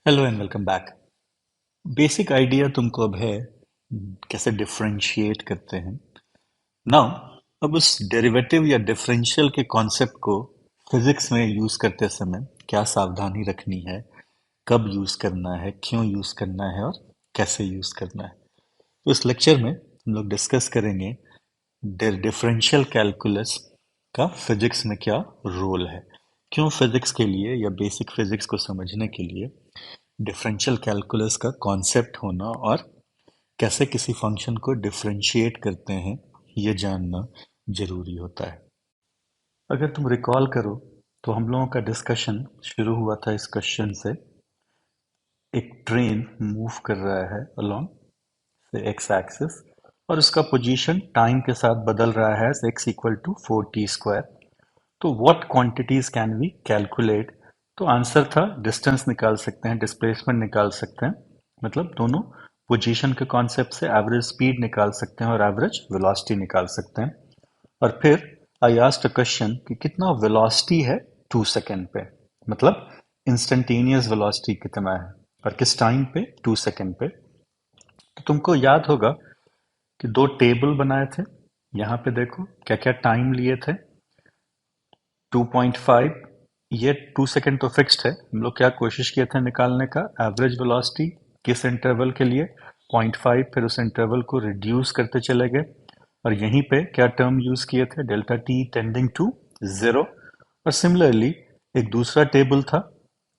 Hello and welcome back. Basic idea तुमको अब है कैसे डिफरेंशिएट करते हैं। नाउ अब उस डेरिवेटिव या डिफरेंशियल के कॉन्सेप्ट को फिजिक्स में यूज करते समय क्या सावधानी रखनी है, कब यूज करना है, क्यों यूज करना है और कैसे यूज करना है। तो इस लेक्चर में हम लोग डिस्कस करेंगे डिफरेंशियल कैलकुलस का फिजिक्स में क्या रोल है, क्यों फिजिक्स के लिए या बेसिक फिजिक्स को समझने के लिए डिफरेंशियल कैलकुलस का कॉन्सेप्ट होना और कैसे किसी फंक्शन को डिफरेंशिएट करते हैं ये जानना जरूरी होता है। अगर तुम रिकॉल करो तो हम लोगों का डिस्कशन शुरू हुआ था इस क्वेश्चन से। एक ट्रेन मूव कर रहा है अलोंग से एक्स एक्सिस और उसका पोजीशन टाइम के साथ बदल रहा है एक्स इक्वल टू 4t²। तो what quantities can we calculate. तो आंसर था डिस्टेंस निकाल सकते हैं, डिस्प्लेसमेंट निकाल सकते हैं, मतलब दोनों पोजीशन के कॉन्सेप्ट से एवरेज स्पीड निकाल सकते हैं और एवरेज वेलोसिटी निकाल सकते हैं। और फिर आई आस्क्ड अ क्वेश्चन कि कितना वेलोसिटी है 2 सेकेंड पे, मतलब इंस्टेंटेनियस वेलोसिटी कितना है और किस टाइम पे 2 सेकेंड पे। तो तुमको याद होगा कि दो टेबल बनाए थे। यहाँ पे देखो क्या क्या टाइम लिए थे। 2.5, ये 2 सेकेंड तो फिक्स्ड है। हम लोग क्या कोशिश किए थे निकालने का, एवरेज वेलोसिटी किस इंटरवल के लिए, 0.5, फिर उस इंटरवल को रिड्यूस करते चले गए। और यहीं पे क्या टर्म यूज किए थे, डेल्टा टी टेंडिंग टू 0। और सिमिलरली एक दूसरा टेबल था,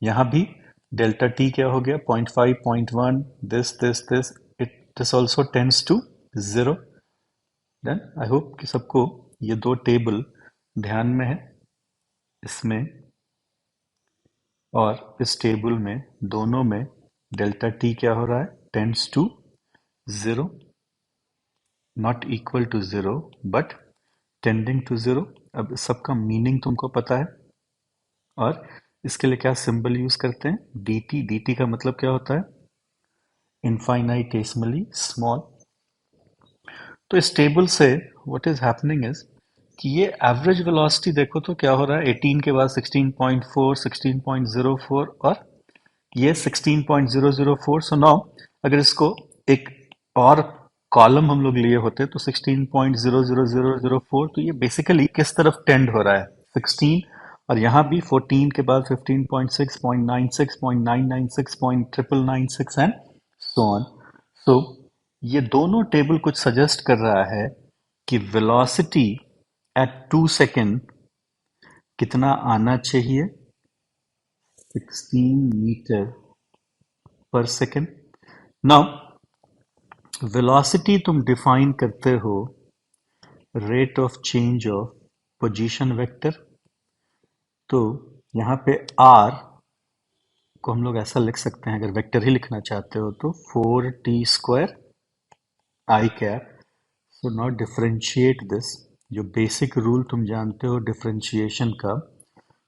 यहाँ भी डेल्टा टी क्या हो गया, 0.5, 0.1, this it this also tends to 0। Then I hope कि सबको ये दो टेबल ध्यान में है। इसमें और इस टेबल में दोनों में डेल्टा टी क्या हो रहा है, tends to 0, not equal to 0 but tending to 0। अब इस सबका मीनिंग तुमको पता है और इसके लिए क्या सिंबल यूज करते हैं, डी टी। डी टी का मतलब क्या होता है, इनफाइनाइटेसिमली स्मॉल। तो इस टेबल से व्हाट इज हैपनिंग इज कि ये एवरेज वेलोसिटी देखो तो क्या हो रहा है, 18 के बाद 16.4, 16.04 और ये 16.004। सो नाउ अगर इसको एक और कॉलम हम लोग लिए होते तो 16.00004। तो ये बेसिकली किस तरफ टेंड हो रहा है, 16। और यहाँ भी 14 के बाद 15.6, 0.96, 0.996, 0.996 एंड सो ऑन। सो ये दोनों टेबल कुछ सजेस्ट कर रहा है कि वेलोसिटी एट 2 सेकेंड कितना आना चाहिए, 16 metre per second. Now velocity तुम डिफाइन करते हो rate of change of position vector. तो यहाँ पे आर को हम लोग ऐसा लिख सकते हैं, अगर वेक्टर ही लिखना चाहते हो तो 4t² I cap. So now differentiate this. जो बेसिक रूल तुम जानते हो डिफरेंशिएशन का,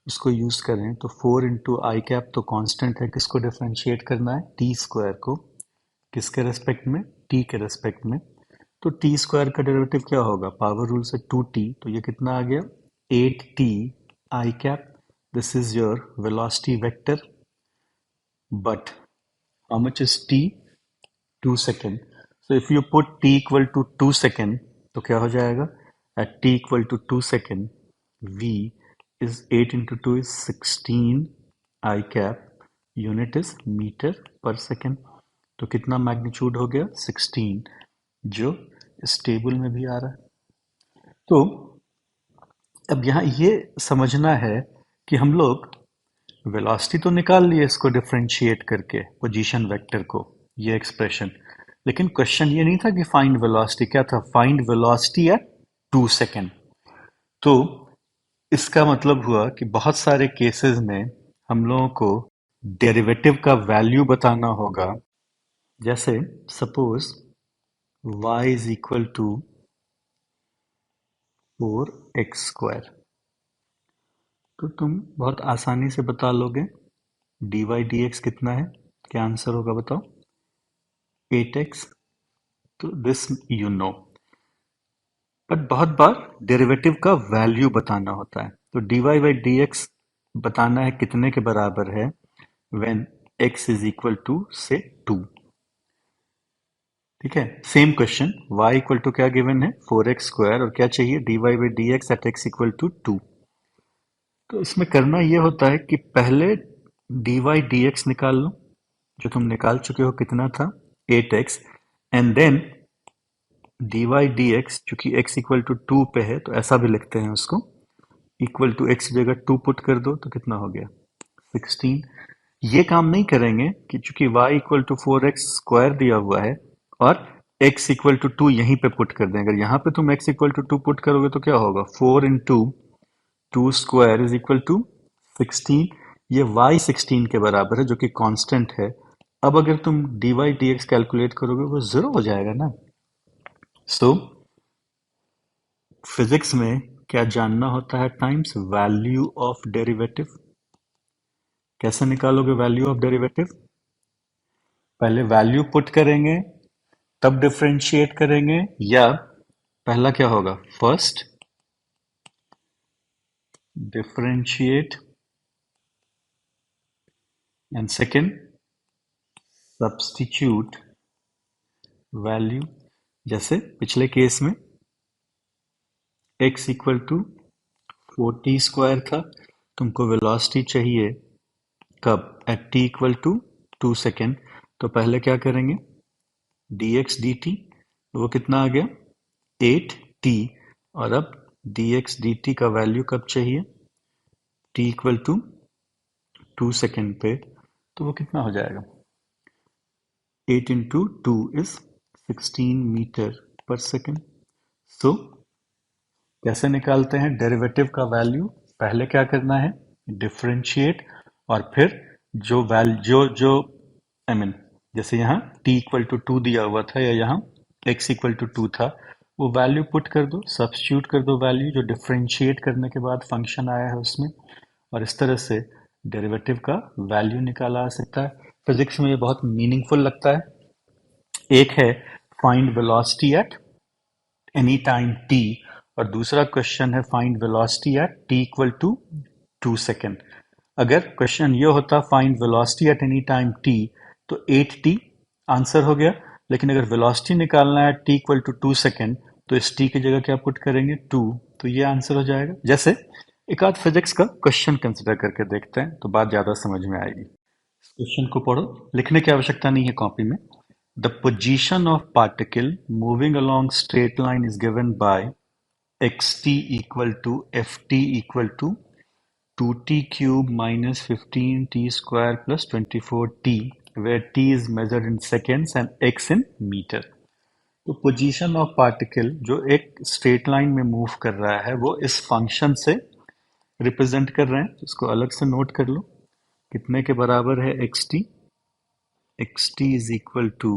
उसको यूज करें तो 4 इंटू आई कैप तो कांस्टेंट है, किसको डिफरेंशिएट करना है, टी² को। किसके रेस्पेक्ट में, टी के रेस्पेक्ट में। तो टी² का डेरिवेटिव क्या होगा, पावर रूल से 2t, तो ये कितना आ गया, 8t I cap. This is your velocity vector, but how much is t, 2 second. So if you put t equal to 2 second तो क्या हो जाएगा, at t equal to 2 second v is 8 into 2 is 16 I cap, unit is metre per second. तो कितना magnitude हो गया, 16, जो इस टेबल में भी आ रहा है। तो अब यहाँ ये समझना है कि हम लोग वेलोसिटी तो निकाल लिए इसको डिफरेंशिएट करके पोजीशन वेक्टर को, ये एक्सप्रेशन। लेकिन क्वेश्चन ये नहीं था कि फाइंड वेलोसिटी, क्या था, फाइंड वेलोसिटी एट 2 सेकेंड। तो इसका मतलब हुआ कि बहुत सारे केसेस में हम लोगों को डेरिवेटिव का वैल्यू बताना होगा। जैसे suppose y is equal to 4x², तो तुम बहुत आसानी से बता लोगे dy dx कितना है, क्या आंसर होगा बताओ, 8x। तो दिस यू नो, बट बहुत बार डेरिवेटिव का वैल्यू बताना होता है। तो dy बाई डी एक्स बताना है कितने के बराबर है, when x is equal to से 2। ठीक है, same question, y equal to क्या गिवन है 4x² और क्या चाहिए dy by D x at x equal to 2। तो इसमें करना ये होता है कि पहले dy dx निकाल लो, जो तुम निकाल चुके हो, कितना था 8x, and then dy dx, चूंकि x इक्वल टू 2 पे है तो ऐसा भी लिखते हैं उसको, इक्वल टू x की जगह 2 पुट कर दो तो कितना हो गया 16। ये काम नहीं करेंगे कि चूंकि y इक्वल टू 4x² दिया हुआ है और x इक्वल टू 2 यहीं पे पुट कर दें। अगर यहाँ पे तुम x इक्वल टू 2 पुट करोगे तो क्या होगा 4 इंटू 2² इज इक्वल टू 16। ये y 16 के बराबर है जो कि कांस्टेंट है। अब अगर तुम dy dx कैलकुलेट करोगे वो जीरो हो जाएगा ना। सो फिजिक्स में क्या जानना होता है टाइम्स वैल्यू ऑफ डेरिवेटिव। कैसे निकालोगे वैल्यू ऑफ डेरिवेटिव? पहले वैल्यू पुट करेंगे तब डिफरेंशिएट करेंगे, या पहला क्या होगा first differentiate and second substitute value. जैसे पिछले केस में x इक्वल टू 4t² था, तुमको वेलोसिटी चाहिए कब at t equal to 2 second, तो पहले क्या करेंगे dx dt, वो कितना आ गया 8t, और अब dx dt का वैल्यू कब चाहिए t इक्वल टू 2 सेकेंड पे, तो वो कितना हो जाएगा 8 into 2 is 16 metre per second. सो कैसे निकालते हैं डेरिवेटिव का वैल्यू? पहले क्या करना है डिफरेंशिएट, और फिर जो वैल्यू जो आई मीन जैसे यहाँ t इक्वल टू 2 दिया हुआ था या यहाँ x इक्वल टू 2 था, वो वैल्यू पुट कर दो, सब्स्टिट्यूट कर दो वैल्यू जो डिफरेंशिएट करने के बाद फंक्शन आया है उसमें, और इस तरह से डेरिवेटिव का वैल्यू निकाला जा सकता है। फिजिक्स में ये बहुत मीनिंगफुल लगता है। एक है find velocity at any time t, और दूसरा क्वेश्चन है find velocity at t equal to 2 second. अगर क्वेश्चन ये होता find velocity at any time t, तो 8t आंसर हो गया, लेकिन अगर वेलोसिटी निकालना है t इक्वल टू 2 सेकेंड, तो इस t की जगह क्या पुट करेंगे 2, तो ये आंसर हो जाएगा। जैसे एक आध फिजिक्स का क्वेश्चन कंसिडर करके देखते हैं तो बात ज्यादा समझ में आएगी। क्वेश्चन को पढ़ो, लिखने की आवश्यकता नहीं है कॉपी में। The position of particle moving along straight line is given by xt equal to ft equal to 2t cube minus 15t square plus 24t, where t is measured in seconds and x in meter। तो position of particle जो एक straight line में move कर रहा है वो इस function से रिप्रेजेंट कर रहे हैं, तो इसको अलग से नोट कर लो। कितने के बराबर है xt? xt is equal to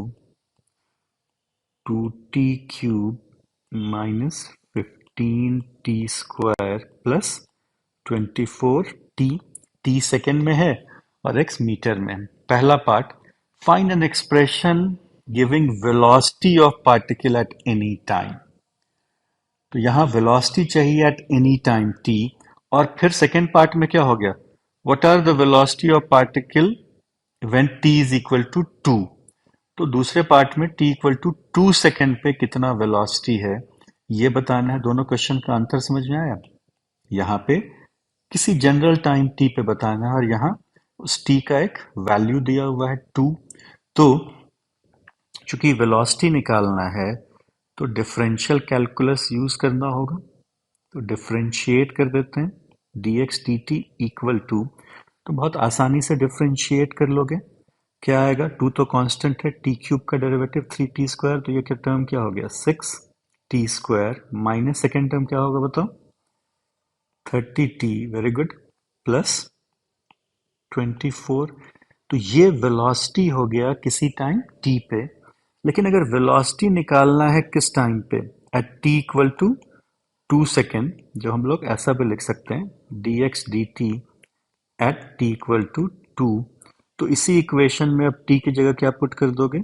2t cube minus 15t square plus 24t, t second में है और x मीटर में है। पहला part, find an expression giving velocity of particle at any time. तो यहां वेलोसिटी चाहिए एट एनी टाइम t, और फिर सेकेंड पार्ट में क्या हो गया what are the velocity of particle when t is equal to 2। तो दूसरे पार्ट में t इक्वल टू 2 सेकेंड पे कितना वेलोसिटी है ये बताना है। दोनों क्वेश्चन का अंतर समझ में आया? यहाँ पे किसी जनरल टाइम t पे बताना है और यहाँ उस t का एक वैल्यू दिया हुआ है 2। तो चूंकि वेलोसिटी निकालना है तो डिफरेंशियल कैलकुलस यूज करना होगा, तो डिफरेंशिएट कर देते हैं dx dt इक्वल टू, तो बहुत आसानी से डिफरेंशिएट कर लोगे। क्या आएगा 2 तो कांस्टेंट है, t क्यूब का डेरिवेटिव 3t स्क्वायर, तो ये क्या टर्म क्या हो गया 6t square, minus second term क्या होगा बताओ 30t, वेरी गुड, प्लस 24। तो ये वेलोसिटी हो गया किसी टाइम t पे, लेकिन अगर वेलोसिटी निकालना है किस टाइम पे at t equal to 2 second, जो हम लोग ऐसा भी लिख सकते हैं dx dt at t equal to 2, तो इसी इक्वेशन में अब t की जगह क्या पुट कर दोगे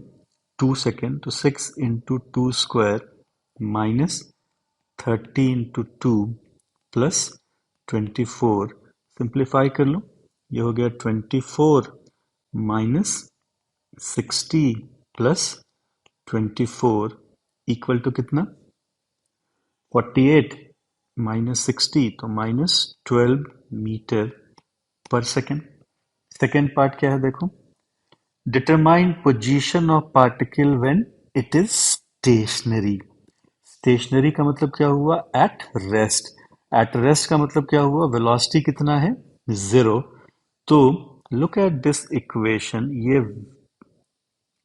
2 सेकेंड, तो 6 into 2 square minus 30 into 2 plus 24, simplify कर लो, ये हो गया 24 माइनस 60 प्लस 24 इक्वल टू कितना? 48 माइनस 60 तो minus 12 metre per second. Second part क्या है देखो, determine position of particle when it is stationary. Stationary का मतलब क्या हुआ? At rest. एट रेस्ट का मतलब क्या हुआ? वेलोसिटी कितना है? जीरो। तो लुक एट दिस इक्वेशन, ये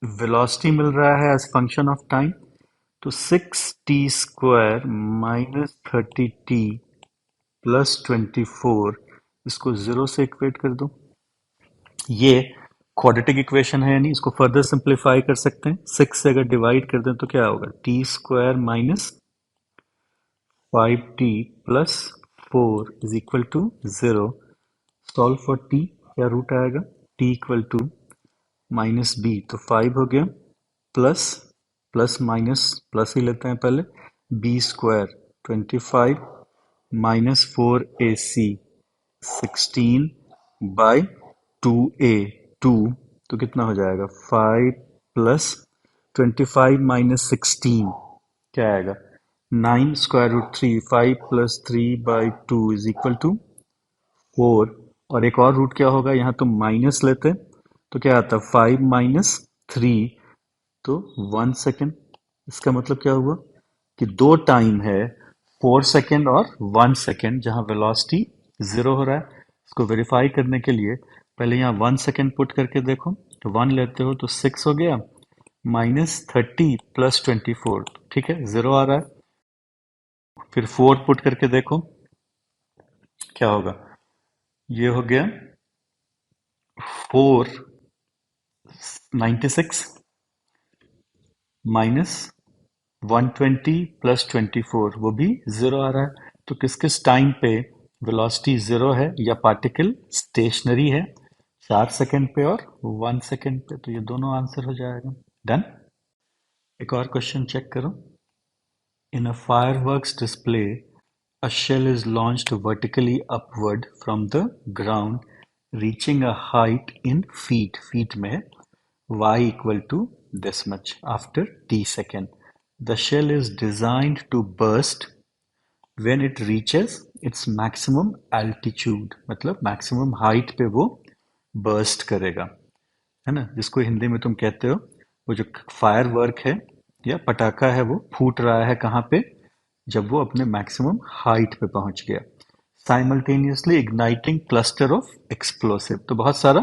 वेलोसिटी मिल रहा है एज फंक्शन ऑफ टाइम, तो 6t² माइनस 30t प्लस 24, इसको जीरो से इक्वेट कर दो। ये क्वाड्रेटिक इक्वेशन है, यानी इसको फर्दर सिंप्लीफाई कर सकते हैं। 6 से अगर डिवाइड कर दें तो क्या होगा? t² minus 5t plus 4 is equal to zero. Solve for t, क्या रूट आएगा? t equal to minus b, तो 5 हो गया, प्लस प्लस माइनस प्लस ही लेते हैं पहले, b² 25 minus 4ac 16 bye 2a 2, तो कितना हो जाएगा? 5 प्लस 25 माइनस 16 क्या आएगा? 9√3। 5 प्लस 3/2 इज इक्वल टू 4। और एक और रूट क्या होगा? यहाँ तो माइनस लेते तो क्या आता? 5 माइनस 3, तो 1 सेकेंड। इसका मतलब क्या हुआ कि दो टाइम है, 4 सेकेंड और 1 सेकेंड, जहां वेलोसिटी जीरो हो रहा है। इसको वेरीफाई करने के लिए पहले यहाँ 1 सेकेंड पुट करके देखो, तो 1 लेते हो तो 6 हो गया, माइनस 30 प्लस 24, ठीक है, जीरो आ रहा है। फिर 4 पुट करके देखो क्या होगा, ये हो गया 496 माइनस 120 प्लस 24, वो भी जीरो आ रहा है। तो किस किस टाइम पे वेलोसिटी जीरो है या पार्टिकल स्टेशनरी है? 4 सेकेंड पे और 1 सेकेंड पे। तो ये दोनों आंसर हो जाएगा। डन। एक और क्वेश्चन चेक करो। In a fireworks display, a shell is launched vertically upward from the ground, reaching a height in feet. Feet में है y equal to this much after t second. The shell is designed to burst when it reaches its maximum altitude. मतलब maximum height पे वो burst करेगा, है ना, जिसको हिंदी में तुम कहते हो, वो जो फायर वर्क है या पटाखा है वो फूट रहा है कहाँ पे? जब वो अपने मैक्सिमम हाइट पे पहुंच गया। Simultaneously igniting cluster of explosive, तो बहुत सारा,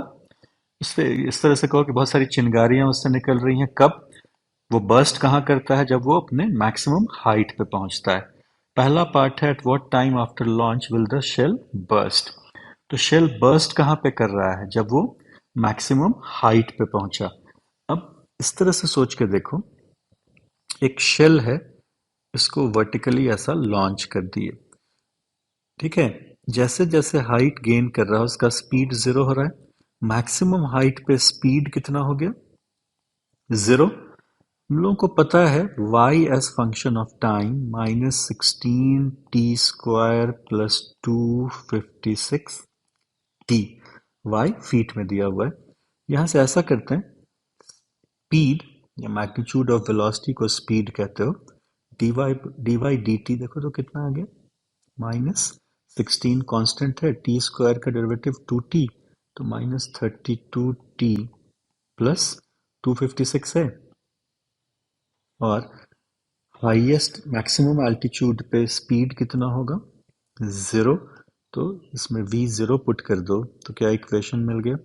उससे इस तरह से कहो कि बहुत सारी चिंगारियां उससे निकल रही हैं। कब? वो बर्स्ट कहाँ करता है? जब वो अपने मैक्सिमम हाइट पे पहुंचता है। पहला पार्ट है at what time after launch will the shell burst. तो शेल बर्स्ट कहाँ पे कर रहा है? जब वो मैक्सिमम हाइट पे पहुंचा। अब इस तरह से सोच के देखो, एक शेल है, इसको वर्टिकली ऐसा लॉन्च कर दिए, ठीक है, जैसे जैसे हाइट गेन कर रहा है उसका स्पीड जीरो हो रहा है। मैक्सिमम हाइट पे स्पीड कितना हो गया? जीरो। हम लोगों को पता है y as function of time minus 16t² plus 256t, y feet में दिया हुआ है। यहां से ऐसा करते हैं, स्पीड या मैग्नीट्यूड ऑफ वेलोसिटी को स्पीड कहते हो, dy/dt देखो तो कितना आ गया? माइनस 16 कांस्टेंट है, t² का डेरिवेटिव 2t, तो माइनस 32t प्लस 256 है। और हाईएस्ट मैक्सिमम एल्टीट्यूड पे स्पीड कितना होगा? जीरो। तो इसमें v जीरो पुट कर दो तो क्या इक्वेशन मिल गया?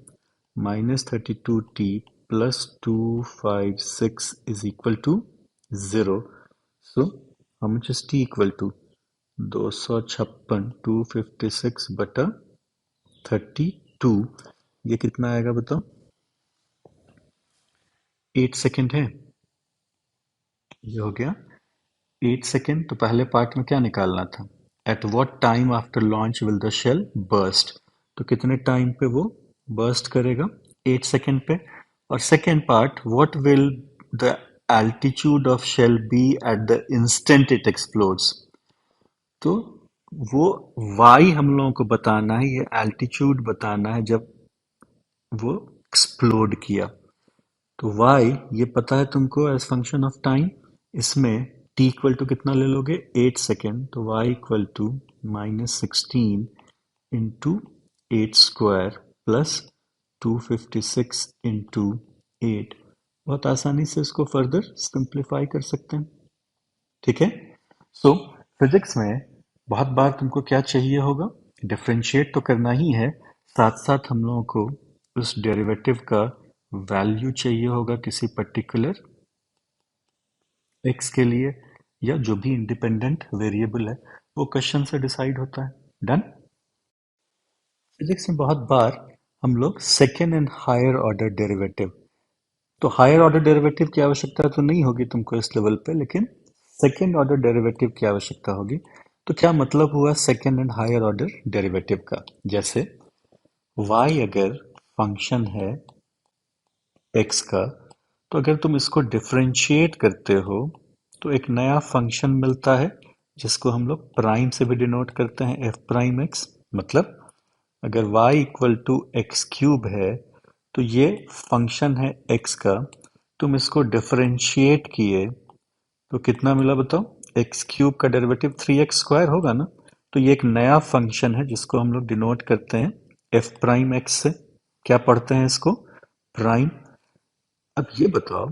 -32t plus 256 is equal to zero. So how much is t equal to? 256 256 बटा 32, ये कितना आएगा बताओ? 8 सेकेंड है, ये हो गया 8 सेकेंड। तो पहले पार्ट में क्या निकालना था? At what time after launch will the shell burst, तो कितने टाइम पे वो बर्स्ट करेगा? 8 सेकेंड पे। और second part, what will the altitude of shall be at the instant it explodes, तो वो y हम लोगों को बताना है, ये एल्टीट्यूड बताना है जब वो एक्सप्लोड किया। तो y ये पता है तुमको एज फंक्शन ऑफ टाइम, इसमें t इक्वल टू कितना ले लोगे 8 सेकेंड, तो y equal to -16 into 8 square plus 256 into 8। बहुत आसानी से इसको फर्दर सिंप्लीफाई कर सकते हैं। ठीक है, सो फिजिक्स में बहुत बार तुमको क्या चाहिए होगा, डिफरेंशिएट तो करना ही है, साथ साथ हम लोगों को उस डेरिवेटिव का वैल्यू चाहिए होगा किसी पर्टिकुलर एक्स के लिए, या जो भी इंडिपेंडेंट वेरिएबल है वो क्वेश्चन से डिसाइड होता है। डन। फिजिक्स में बहुत बार हम लोग second and higher order derivative, तो हायर ऑर्डर डेरिवेटिव की आवश्यकता तो नहीं होगी तुमको इस लेवल पे, लेकिन सेकेंड ऑर्डर डेरिवेटिव की आवश्यकता होगी। तो क्या मतलब हुआ second and higher order derivative का, जैसे y अगर फंक्शन है x का, तो अगर तुम इसको डिफरेंशिएट करते हो तो एक नया फंक्शन मिलता है जिसको हम लोग प्राइम से भी डिनोट करते हैं, एफ प्राइम एक्स। मतलब अगर y equal to x cube है तो ये फंक्शन है x का, तुम इसको डिफरेंशिएट किए तो कितना मिला बताओ, एक्स क्यूब का डेरिवेटिव 3x² होगा ना। तो ये एक नया फंक्शन है जिसको हम लोग डिनोट करते हैं एफ प्राइम एक्स से। क्या पढ़ते हैं इसको, प्राइम। अब ये बताओ,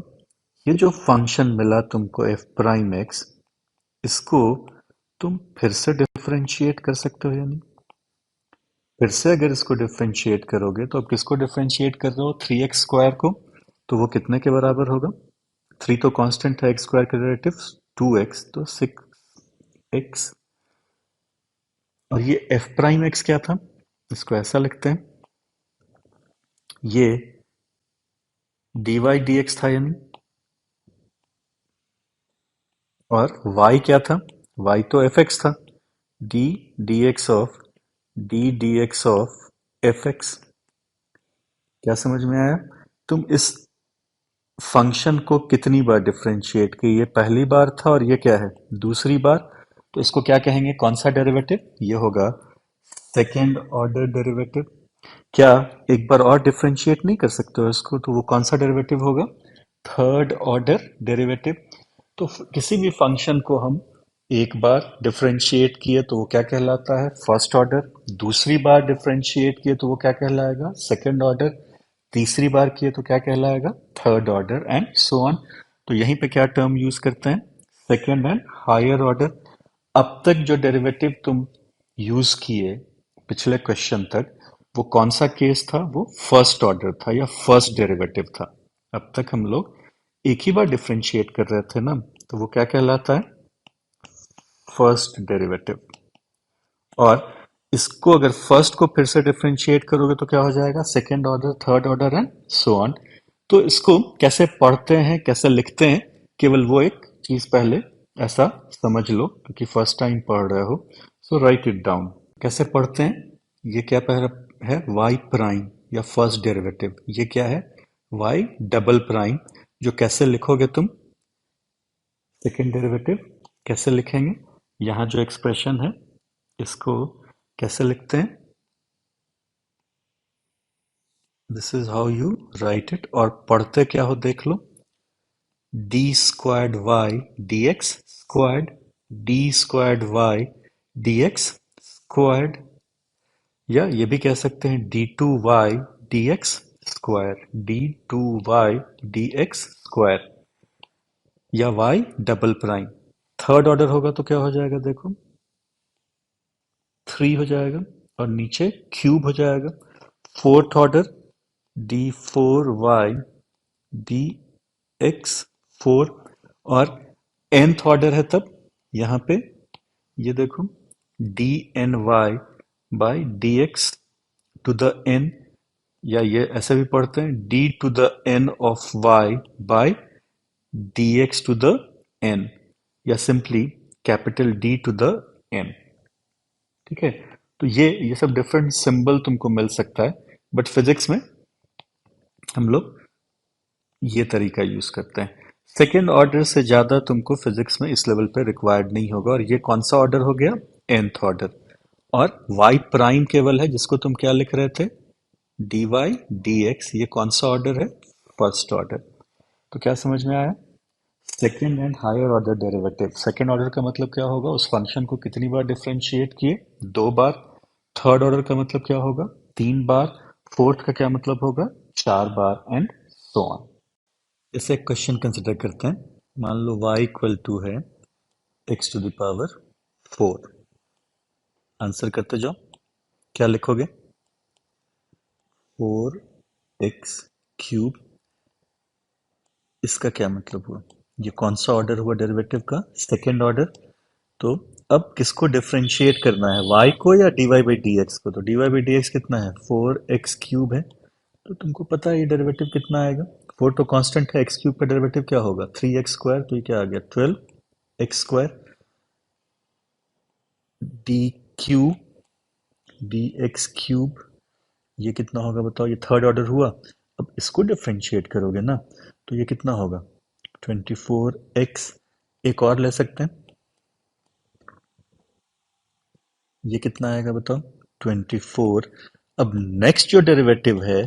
ये जो फंक्शन मिला तुमको एफ प्राइम एक्स, इसको तुम फिर से डिफरेंशिएट कर सकते हो या नहीं। फिर से अगर इसको डिफरेंशिएट करोगे तो अब किसको डिफरेंशिएट कर रहे हो, 3x² को, तो वो कितने के बराबर होगा, 3 तो कांस्टेंट है, x स्क्वायर का डेरिवेटिव 2x, तो 6x। और ये f प्राइम x क्या था, इसको ऐसा लिखते हैं, ये dy dx था यानी, और y क्या था, y तो fx था, d dx ऑफ fx। क्या समझ में आया, तुम इस फंक्शन को कितनी बार डिफरेंशिएट की, ये पहली बार था और ये क्या है, दूसरी बार। तो इसको क्या कहेंगे, कौन सा डेरिवेटिव, ये होगा सेकेंड ऑर्डर डेरिवेटिव। क्या एक बार और डिफरेंशिएट नहीं कर सकते हो इसको, तो वो कौन सा डेरिवेटिव होगा, थर्ड ऑर्डर डेरिवेटिव। तो किसी भी फंक्शन को हम एक बार डिफरेंशिएट किए तो वो क्या कहलाता है, फर्स्ट ऑर्डर। दूसरी बार डिफरेंशिएट किए तो वो क्या कहलाएगा, सेकंड ऑर्डर। तीसरी बार किए तो क्या कहलाएगा, third order, and so on. तो यहीं पे क्या टर्म यूज करते हैं, सेकंड एंड हायर ऑर्डर। अब तक जो डेरिवेटिव तुम यूज किए पिछले क्वेश्चन तक, वो कौन सा केस था, वो फर्स्ट ऑर्डर था या फर्स्ट डेरिवेटिव था। अब तक हम लोग एक ही बार डिफरेंशिएट कर रहे थे ना, तो वो क्या कहलाता है, फर्स्ट डेरिवेटिव। और इसको अगर फर्स्ट को फिर से डिफरेंशिएट करोगे तो क्या हो जाएगा, second order, third order, and so on. तो इसको कैसे पढ़ते हैं, कैसे लिखते हैं, केवल वो एक चीज पहले ऐसा समझ लो, क्योंकि फर्स्ट टाइम पढ़ रहे हो। सो राइट इट डाउन। कैसे पढ़ते हैं, ये क्या पहले है, y प्राइम या फर्स्ट डेरिवेटिव, ये क्या है, y डबल प्राइम। जो कैसे लिखोगे तुम, सेकेंड डेरिवेटिव कैसे लिखेंगे, यहाँ जो एक्सप्रेशन है इसको कैसे लिखते हैं, this is how you write it. और पढ़ते क्या हो देख लो, D squared Y D X squared, D squared Y D X squared, या ये भी कह सकते हैं D two Y D x square, D two Y D x square, या Y double prime. Third order होगा तो क्या हो जाएगा देखो, 3 हो जाएगा और नीचे क्यूब हो जाएगा। Fourth order D four Y D X four, और nth ऑर्डर है तब यहाँ पे ये देखो D N Y by D X to the N, या ये ऐसे भी पढ़ते हैं D to the N of Y by D X to the N, या simply capital D to the N. ठीक है, तो ये सब डिफरेंट सिंबल तुमको मिल सकता है, बट फिजिक्स में हम लोग ये तरीका यूज करते हैं। सेकेंड ऑर्डर से ज्यादा तुमको फिजिक्स में इस लेवल पे रिक्वायर्ड नहीं होगा। और ये कौन सा ऑर्डर हो गया, nth ऑर्डर। और y प्राइम केवल है जिसको तुम क्या लिख रहे थे, डी वाई डी एक्स, ये कौन सा ऑर्डर है? First order. तो क्या समझ में आया? Second and higher order derivative. Second order का मतलब क्या होगा? उस फंक्शन को कितनी बार डिफरेंशिएट किए? दो बार। थर्ड ऑर्डर का मतलब क्या होगा? तीन बार। फोर्थ का क्या मतलब होगा? चार बार, एंड सो ऑन। इसे एक क्वेश्चन कंसिडर करते हैं। मान लो y इक्वल टू है x to the power 4। Answer करते जाओ। क्या लिखोगे? 4x cube. इसका क्या मतलब हुआ? ये कौन सा ऑर्डर हुआ डेरिवेटिव का? Second order. तो अब किसको डिफरेंशिएट करना है, y को या dy बाई डी एक्स को? तो dy बाई डी एक्स कितना है? 4x क्यूब है। तो तुमको पता है ये डेरिवेटिव कितना आएगा? 4 तो कांस्टेंट है, x क्यूब का डेरिवेटिव क्या होगा? 3x square. तो ये क्या आ गया? 12x square. D Q D x cube, ये कितना होगा बताओ? ये थर्ड ऑर्डर हुआ। अब इसको डिफरेंशिएट करोगे ना, तो ये कितना होगा? 24x। एक और ले सकते हैं, ये कितना आएगा बताओ? 24। अब नेक्स्ट जो डेरिवेटिव है,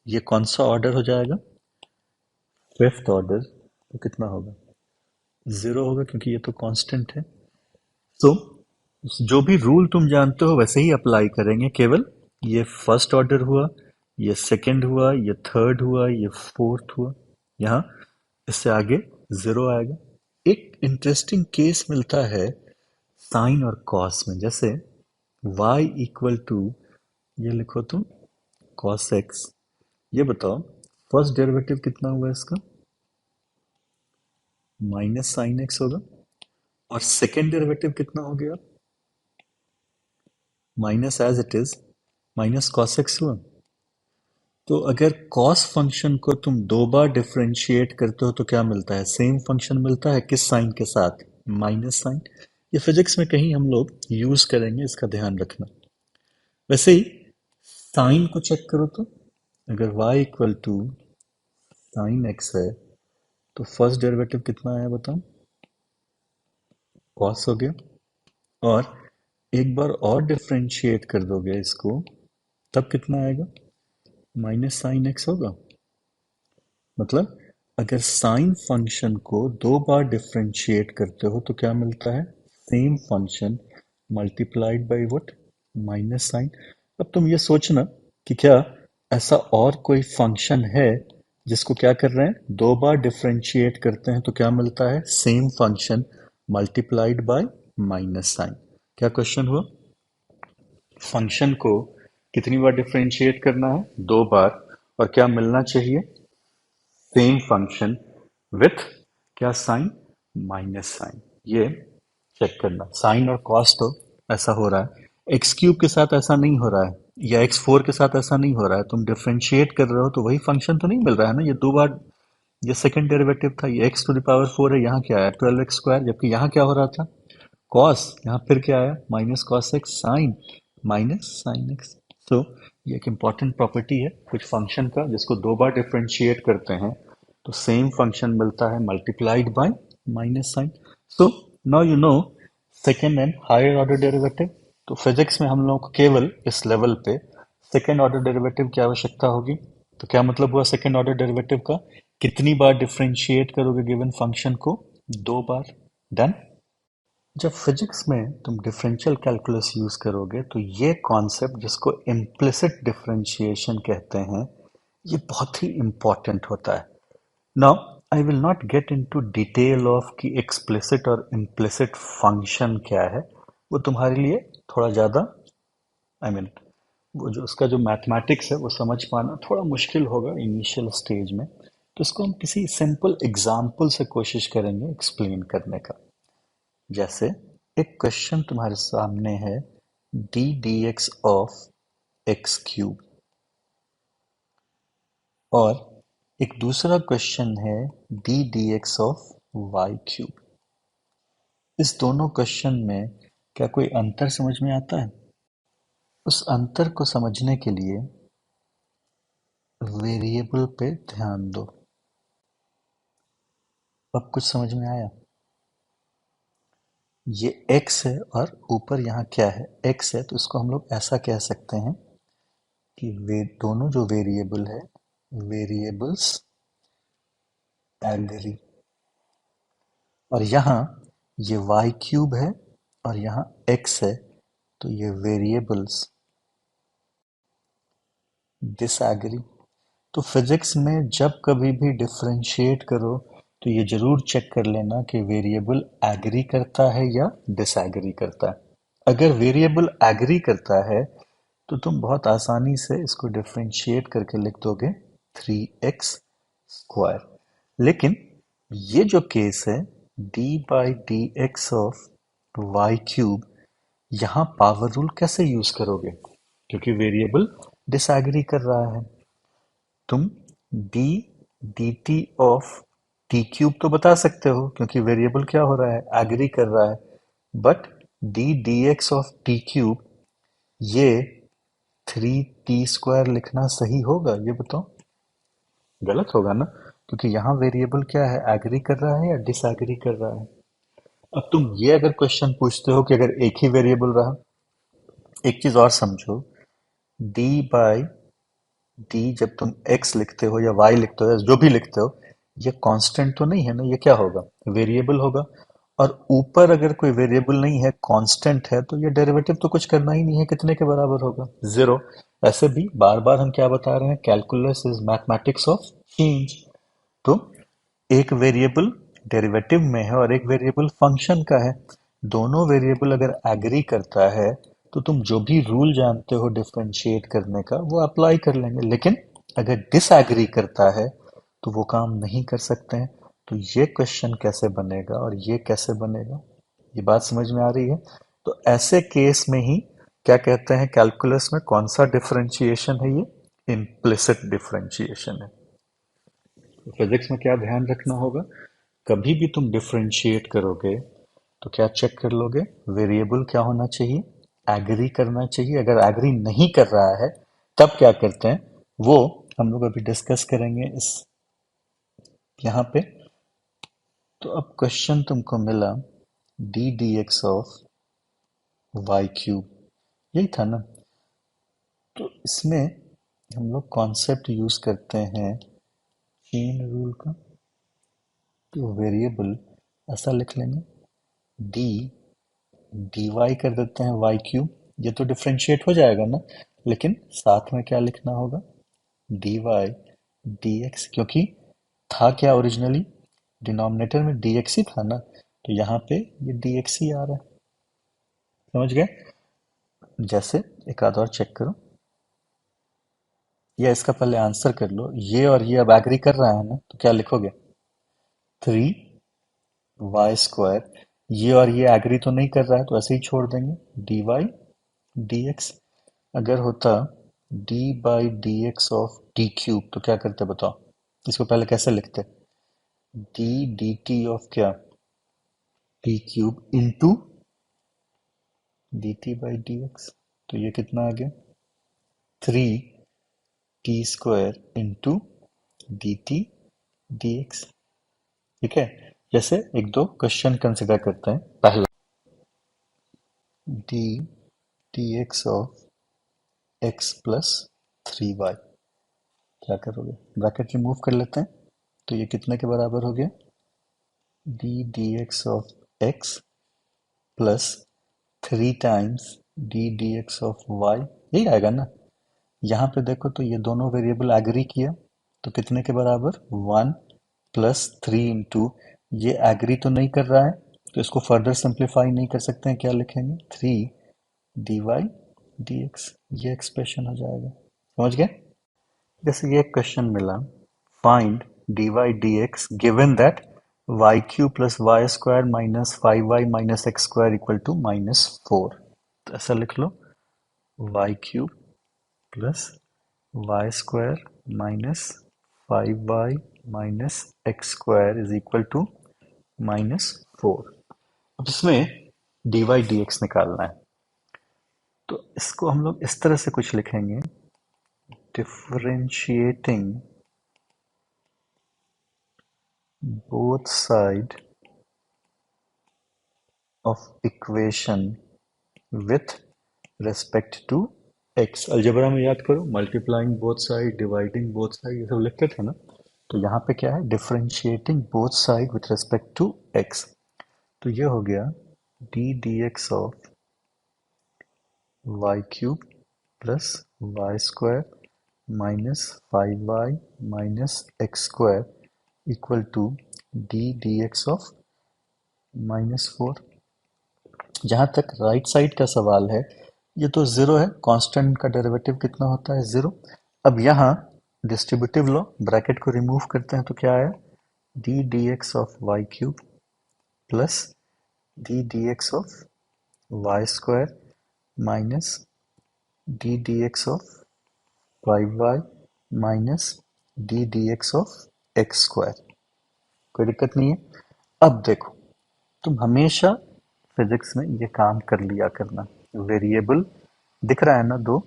ये कौन सा ऑर्डर हो जाएगा? Fifth order. तो कितना होगा? जीरो होगा, क्योंकि ये तो कांस्टेंट है। तो जो भी रूल तुम जानते हो वैसे ही अप्लाई करेंगे, केवल ये फर्स्ट ऑर्डर हुआ, ये सेकंड हुआ, ये थर्ड हुआ, ये फोर्थ हुआ। यहाँ इससे आगे जीरो आएगा। एक इंटरेस्टिंग केस मिलता है साइन और कॉस में। जैसे y इक्वल टू, ये लिखो तुम, cos x। ये बताओ, फर्स्ट डेरिवेटिव कितना हुआ इसका? माइनस साइन एक्स होगा। और सेकेंड डेरिवेटिव कितना हो गया? Minus as it is, minus cos x हुआ। तो अगर कॉस फंक्शन को तुम दो बार डिफरेंशिएट करते हो तो क्या मिलता है? सेम फंक्शन मिलता है, किस साइन के साथ? Minus sine. ये फिजिक्स में कहीं हम लोग यूज करेंगे, इसका ध्यान रखना। वैसे ही साइन को चेक करो तो, अगर y equal to sine x है, तो फर्स्ट डेरिवेटिव कितना आया बताओ? कॉस हो गया। और एक बार और डिफरेंशिएट कर दोगे इसको, तब कितना आएगा? माइनस साइन एक्स होगा। मतलब अगर साइन फंक्शन को दो बार डिफरेंशिएट करते हो तो क्या मिलता है? Same function multiplied by what? Minus sine. अब तुम ये सोचना कि क्या ऐसा और कोई फंक्शन है जिसको क्या कर रहे हैं, दो बार डिफरेंशिएट करते हैं तो क्या मिलता है? Same function multiplied by minus sine. क्या क्वेश्चन हुआ? फंक्शन को कितनी बार डिफरेंशिएट करना है? दो बार। और क्या मिलना चाहिए? सेम फंक्शन विथ क्या साइन? Minus sine. ये चेक करना। साइन और कॉस तो ऐसा हो रहा है, एक्स क्यूब के साथ ऐसा नहीं हो रहा है, या एक्स फोर के साथ ऐसा नहीं हो रहा है। तुम डिफरेंशिएट कर रहे हो तो वही फंक्शन तो नहीं मिल रहा है ना, ये दो बार। ये सेकंड डेरिवेटिव था, ये एक्स टू द पावर 4 है, यहाँ क्या आया? 12x square. जबकि यहाँ क्या हो रहा था? कॉस। यहाँ फिर क्या आया? Minus cos x. Sine minus sine x. तो ये एक इम्पॉर्टेंट प्रॉपर्टी है कुछ फंक्शन का, जिसको दो बार डिफरेंशिएट करते हैं तो सेम फंक्शन मिलता है multiplied by minus sine. So now you know second and higher order derivative. तो फिजिक्स में हम लोगों को केवल इस लेवल पे सेकेंड ऑर्डर डेरिवेटिव की आवश्यकता होगी। तो क्या मतलब हुआ सेकेंड ऑर्डर डेरिवेटिव का? कितनी बार डिफरेंशिएट करोगे गिवन फंक्शन को? दो बार। डन। जब फिजिक्स में तुम डिफरेंशियल कैलकुलस यूज करोगे तो ये कॉन्सेप्ट, जिसको इम्प्लिसिट डिफरेंशिएशन कहते हैं, ये बहुत ही इंपॉर्टेंट होता है। Now I will not get into detail of कि एक्सप्लिसिट और इम्प्लिसिट फंक्शन क्या है। वो तुम्हारे लिए थोड़ा ज़्यादा, आई मीन, वो जो उसका जो मैथमेटिक्स है वो समझ पाना थोड़ा मुश्किल होगा इनिशियल स्टेज में। तो इसको हम किसी सिंपल एग्जाम्पल से कोशिश करेंगे एक्सप्लेन करने का। जैसे एक क्वेश्चन तुम्हारे सामने है, d d x of x cube. और एक दूसरा क्वेश्चन है d d x of y cube. इस दोनों क्वेश्चन में क्या कोई अंतर समझ में आता है? उस अंतर को समझने के लिए वेरिएबल पे ध्यान दो। अब कुछ समझ में आया? ये x है और ऊपर यहाँ क्या है? x है, तो इसको हम लोग ऐसा कह सकते हैं कि वे दोनों जो वेरिएबल है, वेरिएबल्स एग्री, और यहाँ ये वाई क्यूब है और यहाँ एक्स है, तो ये वेरिएबल्स डिसएग्री। तो फिजिक्स में जब कभी भी डिफरेंशिएट करो तो ये जरूर चेक कर लेना कि वेरिएबल एग्री करता है या डिसएग्री करता है। अगर वेरिएबल एग्री करता है तो तुम बहुत आसानी से इसको डिफरेंशिएट करके लिख दोगे 3x²। लेकिन ये जो केस है d/dx ऑफ वाई क्यूब, यहाँ पावर रूल कैसे यूज करोगे? क्योंकि वेरिएबल डिसएग्री कर रहा है। तुम d dt of t cube तो बता सकते हो क्योंकि वेरिएबल क्या हो रहा है, एग्री कर रहा है। But d dx of t cube, ये 3t² लिखना सही होगा? ये बताओ। गलत होगा ना, क्योंकि यहाँ वेरिएबल क्या है, एग्री कर रहा है या डिसएग्री कर रहा है। अब तुम ये अगर क्वेश्चन पूछते हो कि अगर एक ही वेरिएबल रहा, एक चीज और समझो, d/d जब तुम x लिखते हो या y लिखते हो या जो भी लिखते हो, ये कांस्टेंट तो नहीं है ना, ये क्या होगा, वेरिएबल होगा। और ऊपर अगर कोई वेरिएबल नहीं है, कांस्टेंट है, तो ये डेरिवेटिव तो कुछ करना ही नहीं है, कितने के बराबर होगा, जीरो। ऐसे भी बार बार हम क्या बता रहे हैं, calculus is mathematics of change. तो एक वेरिएबल डेरिवेटिव में है और एक वेरिएबल फंक्शन का है। दोनों वेरिएबल अगर एग्री करता है तो तुम जो भी रूल जानते हो डिफरेंशिएट करने का वो अप्लाई कर लेंगे। लेकिन अगर डिसएग्री करता है तो वो काम नहीं कर सकते हैं। तो ये क्वेश्चन कैसे बनेगा और ये कैसे बनेगा, ये बात समझ में आ रही है? तो ऐसे केस में ही क्या कहते हैं, कैलकुलस में कौन सा डिफरेंशिएशन है, ये इम्प्लिसिट डिफरेंशिएशन है। तो फिजिक्स में क्या ध्यान रखना होगा, कभी भी तुम डिफरेंशिएट करोगे तो क्या चेक कर लोगे, वेरिएबल क्या होना चाहिए, एग्री करना चाहिए। अगर एग्री नहीं कर रहा है तब क्या करते हैं, वो हम लोग अभी डिस्कस करेंगे इस यहाँ पे। तो अब क्वेश्चन तुमको मिला d d x of y cube, यही था ना। तो इसमें हम लोग कॉन्सेप्ट यूज करते हैं चेन रूल का। तो वेरिएबल ऐसा लिख लेंगे, डी डी वाई कर देते हैं वाई क्यूब, ये तो डिफ्रेंशिएट हो जाएगा ना। लेकिन साथ में क्या लिखना होगा, डी वाई डी एक्स, क्योंकि था क्या ओरिजिनली, डिनोमिनेटर में डी एक्स ही था ना, तो यहाँ पे ये डी एक्स ही आ रहा है। समझ गए? जैसे एक आध और चेक करो, या इसका पहले आंसर कर लो, ये और ये अब एग्री कर रहा है ना, तो क्या लिखोगे, 3y²। ये और ये एग्री तो नहीं कर रहा है तो ऐसे ही छोड़ देंगे, डी वाई डी एक्स। अगर होता d by D x of T cube तो क्या करते बताओ, इसको पहले कैसे लिखते, d डी टी ऑफ क्या, T cube into D T by D x. तो ये कितना आ गया, 3t² into D T D x. ठीक है, जैसे एक दो क्वेश्चन कंसिडर करते हैं। पहला, D d x of x plus 3y, क्या करोगे, ब्रैकेट रिमूव कर लेते हैं, तो ये कितने के बराबर हो गया, d d x of x plus 3 times d d x of y, यही आएगा ना। यहाँ पे देखो तो ये दोनों वेरिएबल एग्री किया, तो कितने के बराबर, 1 + 3 इंटू, ये एग्री तो नहीं कर रहा है तो इसको फर्दर सिंप्लीफाई नहीं कर सकते हैं, क्या लिखेंगे, 3 dy dx, ये एक्सप्रेशन हो जाएगा। समझ गए? जैसे ये क्वेश्चन मिला, find dy dx given that Y cube plus Y square minus 5y minus x square equal to -4। तो ऐसा लिख लो, Y cube plus Y square minus 5y minus x square is equal to -4। अब इसमें dy dx निकालना है, तो इसको हम लोग इस तरह से कुछ लिखेंगे, differentiating both side of equation with respect to x algebra में याद करो, multiplying both side, dividing both side, ये सब लिखते थे ना। तो यहाँ पे क्या है, differentiating both side with respect to x. तो ये हो गया d d x of y cube plus Y square minus 5y minus x square equal to d d x of -4। जहाँ तक राइट साइड का सवाल है, ये तो जीरो है, कांस्टेंट का डेरिवेटिव कितना होता है, जीरो। अब यहाँ डिस्ट्रीब्यूटिव लो, ब्रैकेट को रिमूव करते हैं तो क्या आया, d d x of y cube plus d d x of Y square minus D d x of 5y minus D d x of x square. कोई दिक्कत नहीं है। अब देखो, तुम हमेशा फिजिक्स में ये काम कर लिया करना, वेरिएबल दिख रहा है ना दो,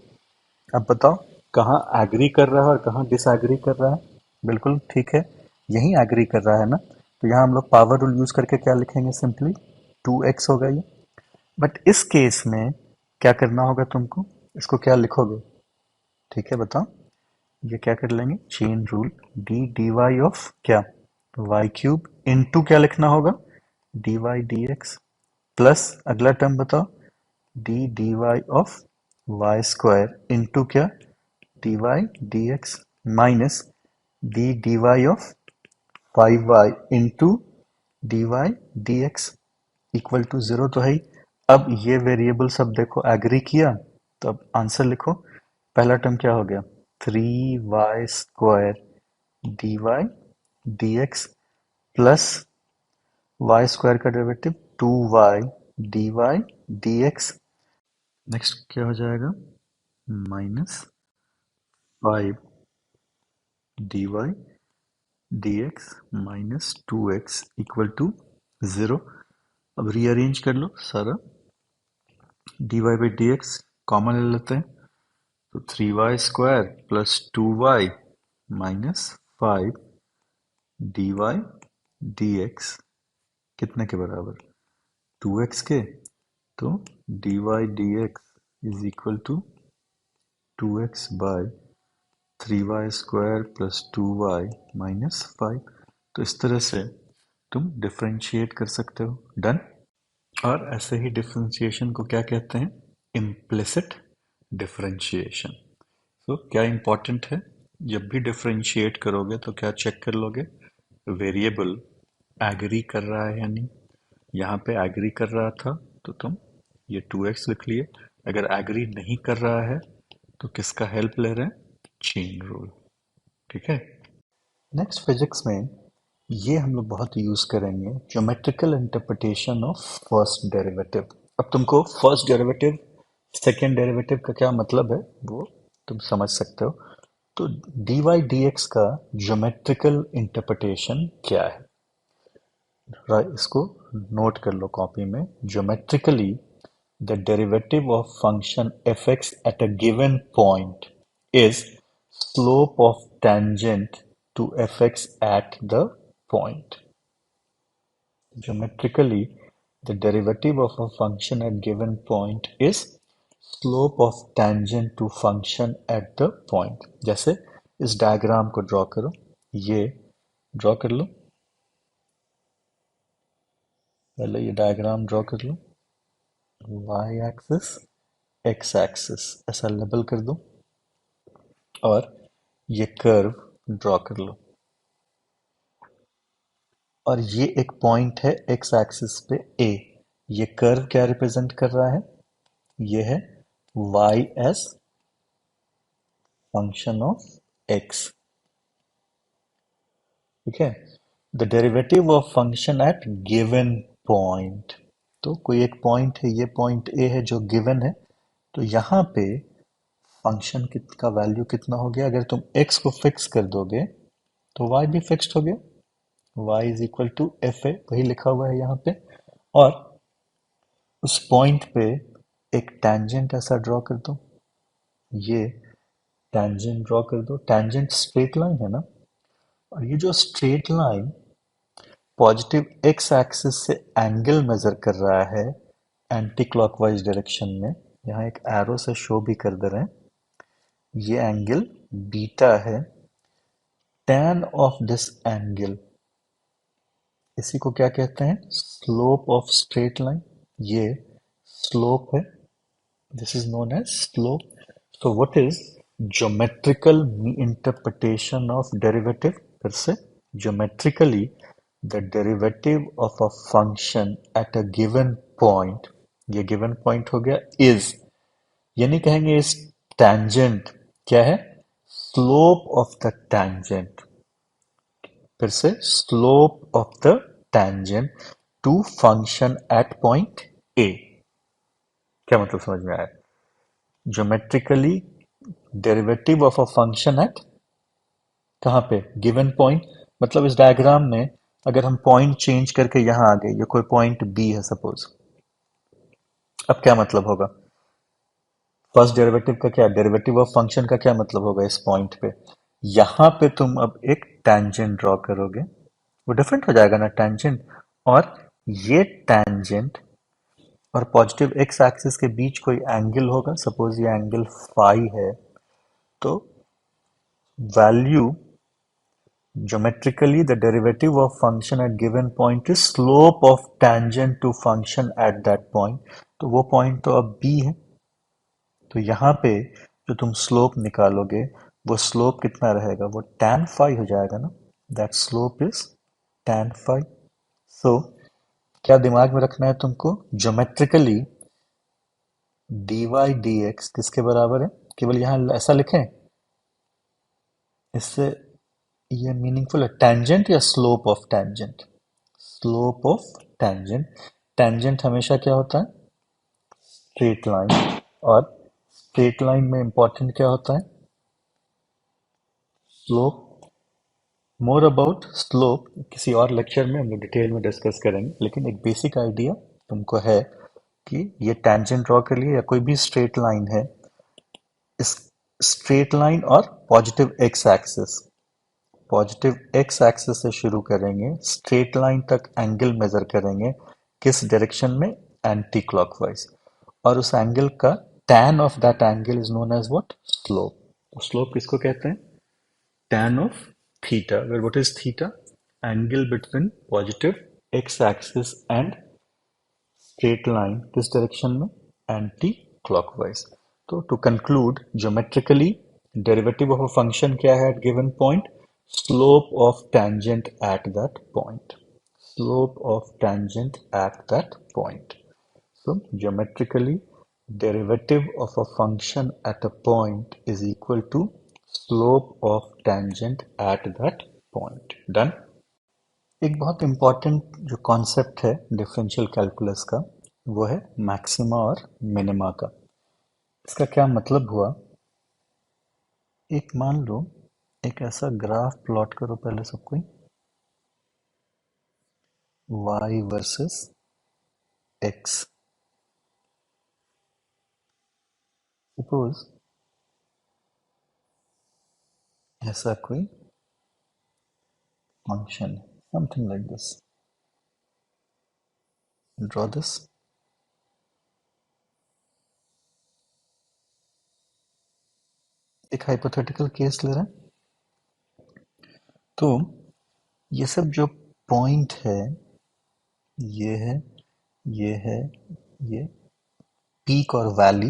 अब बताओ कहाँ एग्री कर रहा है और कहाँ डिसएग्री कर रहा है। बिल्कुल ठीक है, यही एग्री कर रहा है ना, तो यहाँ हम लोग पावर रूल यूज करके क्या लिखेंगे, सिंपली 2x होगा ये। बट इस केस में क्या करना होगा तुमको, इसको क्या लिखोगे, ठीक है बताओ, ये क्या कर लेंगे, chain rule, D D Y of क्या, वाई क्यूब इंटू क्या लिखना होगा, D Y D X plus अगला टर्म बताओ, D D Y of Y square into क्या, D Y D X minus D D Y of 5y into D Y D X equal to zero तो है ही। अब ये variable सब देखो agree किया, तो अब आंसर लिखो। पहला टर्म क्या हो गया, 3y square D Y D X plus Y square का derivative 2y D Y D X, next क्या हो जाएगा, minus 5 D Y D X minus 2x equal to zero. अब रीअरेंज कर लो सारा, D Y by D X common ले लेते हैं, तो 3y square plus 2y minus 5 D Y D X कितने के बराबर, 2x के, तो D Y D X is equal to 2x by 3y square plus 2y minus 5। तो इस तरह से तुम डिफरेंशिएट कर सकते हो, डन। और ऐसे ही डिफरेंशिएशन को क्या कहते हैं, इम्प्लिसिट डिफरेंशिएशन। तो क्या इंपॉर्टेंट है, जब भी डिफरेंशिएट करोगे तो क्या चेक कर लोगे, वेरिएबल एग्री कर रहा है या नहीं। यहाँ पे एग्री कर रहा था तो तुम ये 2x लिख लिए, अगर एग्री नहीं कर रहा है तो किसका हेल्प ले रहे हैं, चेन रूल, ठीक है। नेक्स्ट फिजिक्स में ये हम लोग बहुत यूज करेंगे, geometrical interpretation of first derivative. अब तुमको फर्स्ट डेरिवेटिव सेकेंड डेरिवेटिव का क्या मतलब है वो तुम समझ सकते हो। तो डी वाई डी एक्स का ज्योमेट्रिकल इंटरप्रिटेशन क्या है, इसको नोट कर लो कॉपी में। Geometrically the derivative of function f x at a given point is slope of tangent to f x at the point. Geometrically, the derivative of a function at given point is slope of tangent to function at the point. जैसे इस diagram को draw करो, ये draw कर लो, पहले ये diagram draw कर लो, y axis x axis ऐसा लेबल कर दो, और ये कर्व ड्रॉ कर लो, और ये एक पॉइंट है x एक्सिस पे A। ये कर्व क्या रिप्रेजेंट कर रहा है, ये है y S function of x, ठीक है। The derivative of function at given point, तो कोई एक पॉइंट है, ये पॉइंट A है जो गिवन है, तो यहाँ पे फंक्शन का वैल्यू कितना हो गया, अगर तुम x को फिक्स कर दोगे तो y भी फिक्स्ड हो गया, y is equal to f a, वही लिखा हुआ है यहाँ पे। और उस पॉइंट पे एक टेंजेंट ऐसा ड्रॉ कर दो, ये टेंजेंट ड्रॉ कर दो, टेंजेंट स्ट्रेट लाइन है ना, और ये जो straight line positive x axis से एंगल मेजर कर रहा है एंटी क्लॉकवाइज डायरेक्शन में, यहाँ एक एरो से शो भी कर दे रहे हैं, ये एंगल बीटा है, tan ऑफ दिस एंगल, इसी को क्या कहते हैं, स्लोप ऑफ स्ट्रेट लाइन। ये स्लोप है, this is known as slope. So what is geometrical interpretation of derivative? फिर से geometrically the derivative of a function at a given point, ये given point हो गया, is, ये नहीं कहेंगे इस tangent, क्या है, slope of the tangent, फिर से slope of the tangent to function at point A। क्या मतलब समझ में आया? Geometrically derivative of a function at, कहाँ पे, गिवन पॉइंट। मतलब इस डायग्राम में अगर हम पॉइंट चेंज करके यहाँ आ गए, ये कोई पॉइंट बी है सपोज, अब क्या मतलब होगा, फर्स्ट डेरिवेटिव का क्या, डेरिवेटिव ऑफ फंक्शन का क्या मतलब होगा इस पॉइंट पे, यहाँ पे तुम अब एक टैंजेंट ड्रॉ करोगे, वो डिफरेंट हो जाएगा ना टैंजेंट, और ये टैंजेंट और पॉजिटिव एक्स एक्सिस के बीच कोई एंगल होगा, सपोज ये एंगल फाई है, तो value, geometrically the derivative of function at given point is slope of tangent to function at that point। तो वो पॉइंट तो अब b है, तो यहाँ पे जो तुम स्लोप निकालोगे वो स्लोप कितना रहेगा, वो tan phi हो जाएगा ना, that slope is tan phi। सो क्या दिमाग में रखना है तुमको, ज्योमेट्रिकली dy dx किसके बराबर है, केवल यहाँ ऐसा लिखें, इससे ये मीनिंगफुल है, टेंजेंट या slope of tangent, slope of tangent. Tangent हमेशा क्या होता है, स्ट्रेट लाइन, और स्ट्रेट लाइन में इंपॉर्टेंट क्या होता है, स्लोप। मोर अबाउट स्लोप किसी और लेक्चर में हम लोग डिटेल में डिस्कस करेंगे, लेकिन एक बेसिक आइडिया तुमको है कि ये टेंजेंट ड्रॉ कर लिए या कोई भी स्ट्रेट लाइन है, इस स्ट्रेट लाइन और positive x axis, positive x axis से शुरू करेंगे, स्ट्रेट लाइन तक एंगल मेजर करेंगे, किस डायरेक्शन में, एंटी क्लॉकवाइज, और उस एंगल का tan of that angle is known as what, slope. Slope किसको कहते हैं, tan of theta, where what is theta, angle between positive x axis and straight line किस डायरेक्शन में, एंटी क्लॉकवाइज। तो to conclude, geometrically derivative of a function क्या है at given point, slope of tangent at that point, slope of tangent at that point। So geometrically derivative of a function at a point is equal to slope of tangent at that point। Done। एक बहुत important जो concept है differential calculus का, वो है maxima और minima का। इसका क्या मतलब हुआ, एक मान लो, एक ऐसा ग्राफ प्लॉट करो पहले सब कोई, y वर्सेस x। सपोज ऐसा कोई function, something like this, draw this, एक हाइपोथेटिकल केस ले रहे हैं। तो ये सब जो पॉइंट है, ये है, ये है, ये पीक और वैली,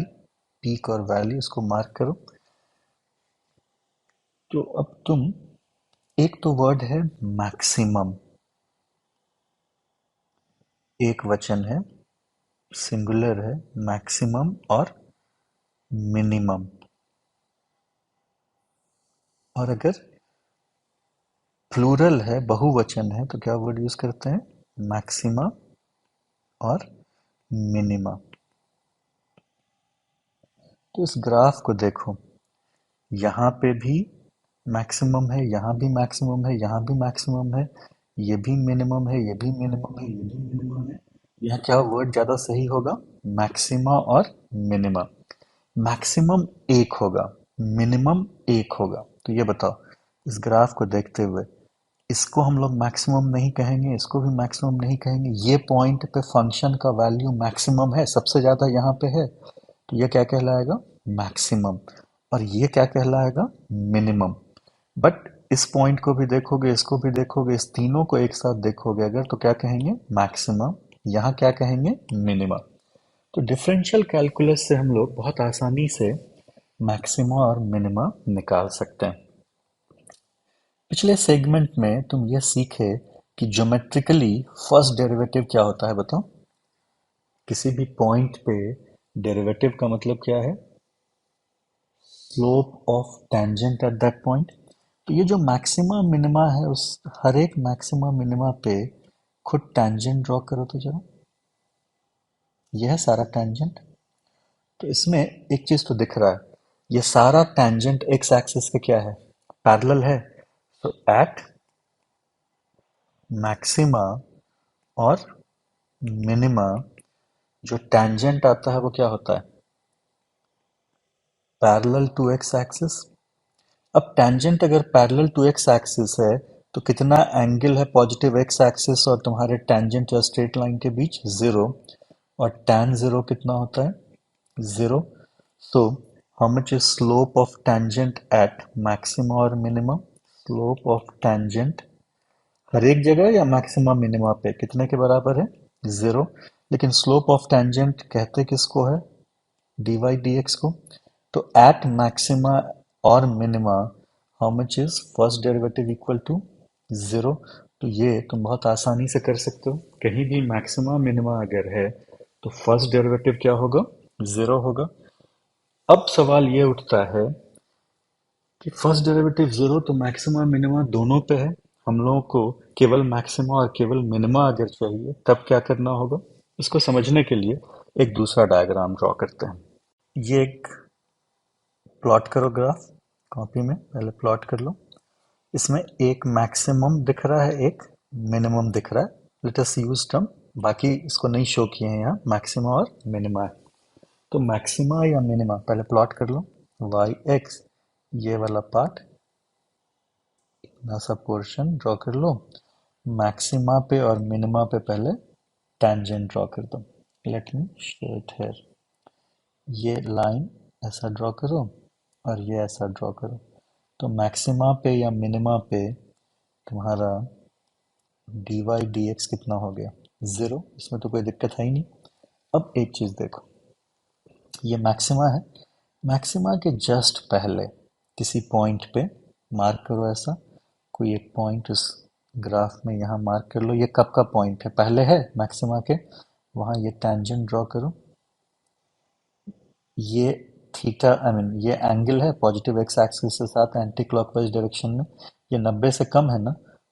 पीक और वैली इसको मार्क करो। तो अब तुम, एक तो वर्ड है मैक्सिमम, एक वचन है, सिंगुलर है, मैक्सिमम और मिनिमम, और अगर प्लूरल है, बहुवचन है, तो क्या वर्ड यूज करते हैं, मैक्सिमा और मिनिमा। तो इस ग्राफ को देखो, यहाँ पे भी मैक्सिमम है, यहाँ भी मैक्सिमम है, यहाँ भी मैक्सिमम है, ये भी मिनिमम है, ये भी मिनिमम है, ये भी मिनिमम है। यहाँ क्या वर्ड ज्यादा सही होगा, मैक्सिमा और मिनिमा। मैक्सिमम एक होगा, मिनिमम एक होगा, तो ये बताओ इस ग्राफ को देखते हुए, इसको हम लोग मैक्सिमम नहीं कहेंगे, इसको भी मैक्सिमम नहीं कहेंगे, ये पॉइंट पे फंक्शन का वैल्यू मैक्सिमम है, सबसे ज्यादा यहाँ पे है, तो ये क्या कहलाएगा, मैक्सिमम। और ये क्या कहलाएगा, मिनिमम। बट इस पॉइंट को भी देखोगे, इसको भी देखोगे, इस तीनों को एक साथ देखोगे अगर, तो क्या कहेंगे, मैक्सिमम। यहाँ क्या कहेंगे, मिनिमम। तो डिफरेंशियल कैलकुलस से हम लोग बहुत आसानी से मैक्सिमा और मिनिमा निकाल सकते हैं। पिछले सेगमेंट में तुम ये सीखे कि ज्योमेट्रिकली फर्स्ट डेरिवेटिव क्या होता है, बताओ। किसी भी पॉइंट पे डेरिवेटिव का मतलब क्या है, slope of tangent at that point. तो ये जो मैक्सिमा मिनिमा है, उस हर एक मैक्सिमा मिनिमा पे खुद टेंजेंट ड्रॉ करो तो जरा। यह है सारा टेंजेंट। तो इसमें एक चीज तो दिख रहा है, ये सारा टेंजेंट एक्स एक्सिस पे क्या है, पैरेलल है। तो एट मैक्सिमा और मिनिमा जो टेंजेंट आता है वो क्या होता है, पैरेलल टू एक्स एक्सिस। अब टेंजेंट अगर पैरेलल टू एक्स एक्सिस है, तो कितना एंगल है पॉजिटिव एक्स एक्सिस और तुम्हारे टेंजेंट या स्ट्रेट लाइन के बीच, जीरो। और tan जीरो कितना होता है, zero. So how much is slope of tangent at maxima और मिनिमम, स्लोप ऑफ टेंजेंट हर एक जगह या मैक्सिमा मिनिमा पे कितने के बराबर है, जीरो। लेकिन स्लोप ऑफ टेंजेंट कहते किसको है, dy dx को। तो एट मैक्सिमा और minima how much is first derivative equal to, zero. तो ये तुम बहुत आसानी से कर सकते हो, कहीं भी मैक्सिमा मिनिमा अगर है तो फर्स्ट डेरिवेटिव क्या होगा, जीरो होगा। अब सवाल ये उठता है कि फर्स्ट डेरिवेटिव जीरो तो मैक्सिमा मिनिमा दोनों पे है, हम लोगों को केवल मैक्सिमा और केवल मिनिमा अगर चाहिए तब क्या करना होगा। इसको समझने के लिए एक दूसरा डायग्राम ड्रॉ करते हैं। ये एक प्लॉट करो ग्राफ, कॉपी में पहले प्लॉट कर लो। इसमें एक मैक्सिमम दिख रहा है, एक मिनिमम दिख रहा है। लेट अस यूज टर्म, बाकी इसको नहीं शो किए हैं यहाँ, मैक्सिमा और मिनिमा है। तो मैक्सिमा या मिनिमा पहले प्लॉट कर लो, वाई एक्स, ये वाला पार्ट, इतना सा पोर्शन ड्रॉ कर लो। मैक्सिमा पे और मिनिमा पे पहले टेंजेंट ड्रॉ कर दो। Let me show it here. ये लाइन ऐसा ड्रॉ करो और ये ऐसा ड्रॉ करो। तो मैक्सिमा पे या मिनिमा पे तुम्हारा डी वाई डी एक्स कितना हो गया, जीरो। इसमें तो कोई दिक्कत है ही नहीं। अब एक चीज देखो, ये मैक्सिमा है, मैक्सिमा के जस्ट पहले किसी पॉइंट पे मार्क करो ऐसा, कोई एक पॉइंट उस ग्राफ में यहाँ मार्क कर लो। ये कब का पॉइंट है, पहले है मैक्सिमा के, वहाँ ये टेंजेंट ड्रॉ करो। ये थीटा, आई मीन ये एंगल है पॉजिटिव एक्स एक्सिस के साथ एंटी क्लॉकवाइज डायरेक्शन में, ये 90 से कम है ना।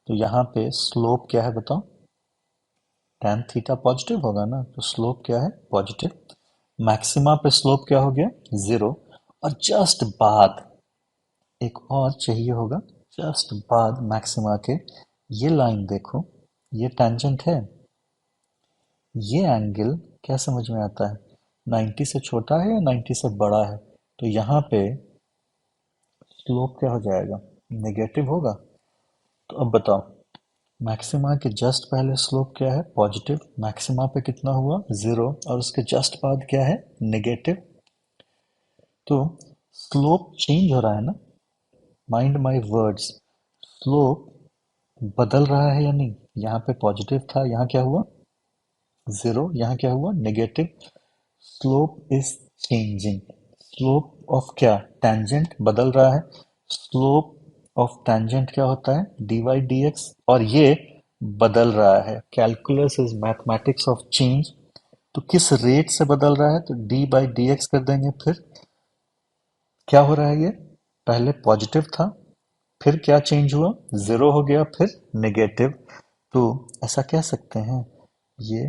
तो यहाँ पे स्लोप क्या है बताओ, tan थीटा पॉजिटिव होगा ना, तो स्लोप क्या है, पॉजिटिव। मैक्सिमा पे स्लोप क्या हो गया, जीरो। और जस्ट बाद एक और चाहिए होगा, जस्ट बाद मैक्सिमा के, ये लाइन देखो, ये टेंजेंट है। ये एंगल क्या समझ में आता है, 90 से छोटा है या 90 से बड़ा है। तो यहाँ पे स्लोप क्या हो जाएगा, नेगेटिव होगा। तो अब बताओ, मैक्सिमा के जस्ट पहले स्लोप क्या है, पॉजिटिव। मैक्सिमा पे कितना हुआ, जीरो। और उसके जस्ट बाद क्या है, नेगेटिव। तो स्लोप चेंज हो रहा है ना, माइंड माय वर्ड्स, स्लोप बदल रहा है या नहीं। यहाँ पे पॉजिटिव था, यहाँ क्या हुआ, जीरो। यहाँ क्या हुआ, negative. Slope is changing. Slope of क्या, टेंजेंट बदल रहा है। स्लोप ऑफ टेंजेंट क्या होता है, डी वाई डी एक्स। और ये बदल रहा है, calculus is mathematics of change. तो किस रेट से बदल रहा है, तो डी बाई डी एक्स कर देंगे। फिर क्या हो रहा है, ये पहले पॉजिटिव था, फिर क्या चेंज हुआ, जीरो हो गया, फिर नेगेटिव। तो ऐसा कह सकते हैं ये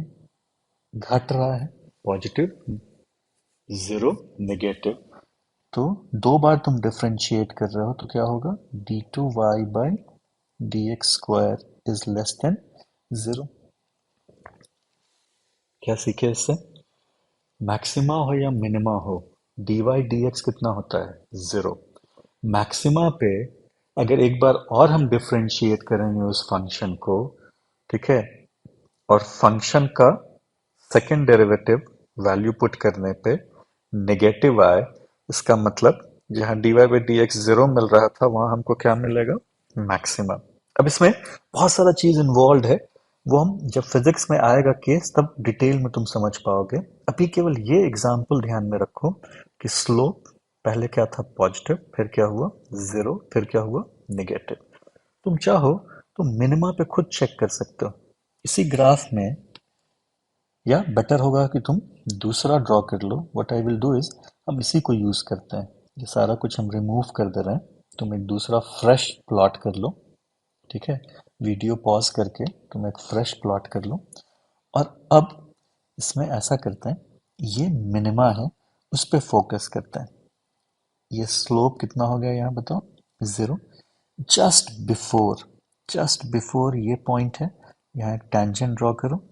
घट रहा है, पॉजिटिव, जीरो, नेगेटिव। तो दो बार तुम डिफरेंशिएट कर रहे हो तो क्या होगा, d two y by D x square is less than zero. क्या सीखे इससे, मैक्सिमा हो या मिनिमा हो, डी वाई डी एक्स कितना होता है, जीरो। मैक्सिमा पे अगर एक बार और हम डिफरेंशिएट करेंगे उस फंक्शन को, ठीक है, और फंक्शन का सेकंड डेरिवेटिव वैल्यू पुट करने पे नेगेटिव आए, इसका मतलब जहाँ dy by D X zero मिल रहा था वहां हमको क्या मिलेगा, मैक्सिमा। अब इसमें बहुत सारा चीज इन्वॉल्व है, वो हम जब फिजिक्स में आएगा केस तब डिटेल में तुम समझ पाओगे। अभी केवल ये एग्जाम्पल ध्यान में रखो कि स्लोप पहले क्या था, पॉजिटिव, फिर क्या हुआ, जीरो, फिर क्या हुआ, निगेटिव। तुम चाहो तो मिनिमा पे खुद चेक कर सकते हो इसी ग्राफ में, या बेटर होगा कि तुम दूसरा ड्रॉ कर लो। What I will do is, हम इसी को यूज करते हैं, ये सारा कुछ हम रिमूव कर दे रहे हैं। तुम एक दूसरा फ्रेश प्लॉट कर लो, ठीक है, वीडियो पॉज करके तुम एक फ्रेश प्लॉट कर लो। और अब इसमें ऐसा करते हैं, ये मिनिमा है, उस पे फोकस करते हैं। ये स्लोप कितना हो गया यहाँ बताओ, zero. Just before, just before ये पॉइंट है, यहाँ एक टेंजेंट ड्रॉ करो।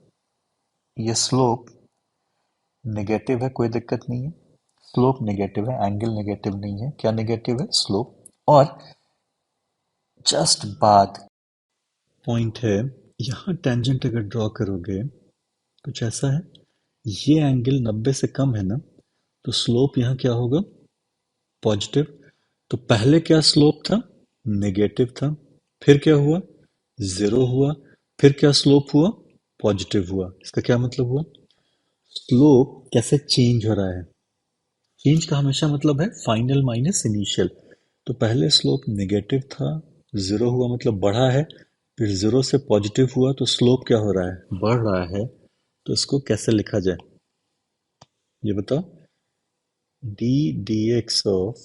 ये स्लोप नेगेटिव है, कोई दिक्कत नहीं है, स्लोप नेगेटिव है, एंगल नेगेटिव नहीं है। क्या नेगेटिव है, स्लोप। और जस्ट बाद पॉइंट है, यहाँ टेंजेंट अगर ड्रॉ करोगे कुछ ऐसा है, ये एंगल 90 से कम है ना, तो स्लोप यहाँ क्या होगा, पॉजिटिव। तो पहले क्या स्लोप था, नेगेटिव था, फिर क्या हुआ, जीरो हुआ, फिर क्या स्लोप हुआ, पॉजिटिव हुआ। इसका क्या मतलब हुआ, स्लोप कैसे चेंज हो रहा है। चेंज का हमेशा मतलब है फाइनल माइनस इनिशियल। तो पहले स्लोप नेगेटिव था, जीरो हुआ मतलब बढ़ा है, फिर जीरो से पॉजिटिव हुआ तो स्लोप क्या हो रहा है, बढ़ रहा है। तो इसको कैसे लिखा जाए, ये बताओ, D d x of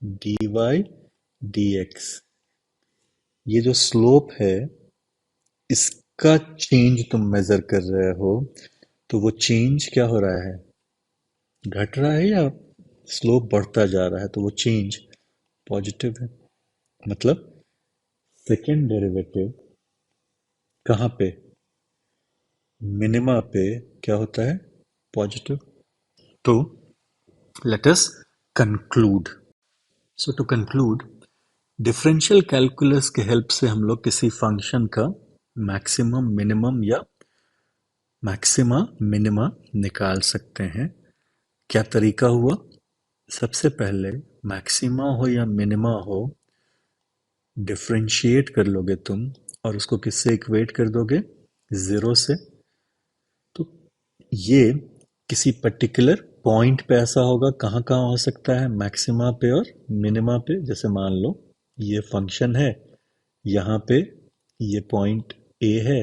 d Y D x, ये जो स्लोप है इसका चेंज तुम मेजर कर रहे हो, तो वो चेंज क्या हो रहा है, घट रहा है या स्लोप बढ़ता जा रहा है, तो वो चेंज पॉजिटिव है। मतलब सेकेंड डेरिवेटिव कहाँ पे, मिनिमा पे क्या होता है, पॉजिटिव। तो let us conclude. So to conclude, differential calculus के हेल्प से हम लोग किसी फंक्शन का मैक्सिमम मिनिमम या मैक्सिमा मिनिमा निकाल सकते हैं। क्या तरीका हुआ, सबसे पहले मैक्सिमा हो या मिनिमा हो, डिफरेंशिएट कर लोगे तुम और उसको किससे इक्वेट कर दोगे, जीरो से। तो ये किसी पर्टिकुलर पॉइंट पे ऐसा होगा, कहाँ कहाँ हो सकता है, मैक्सिमा पे और मिनिमा पे। जैसे मान लो ये फंक्शन है, यहाँ पे ये पॉइंट ए है,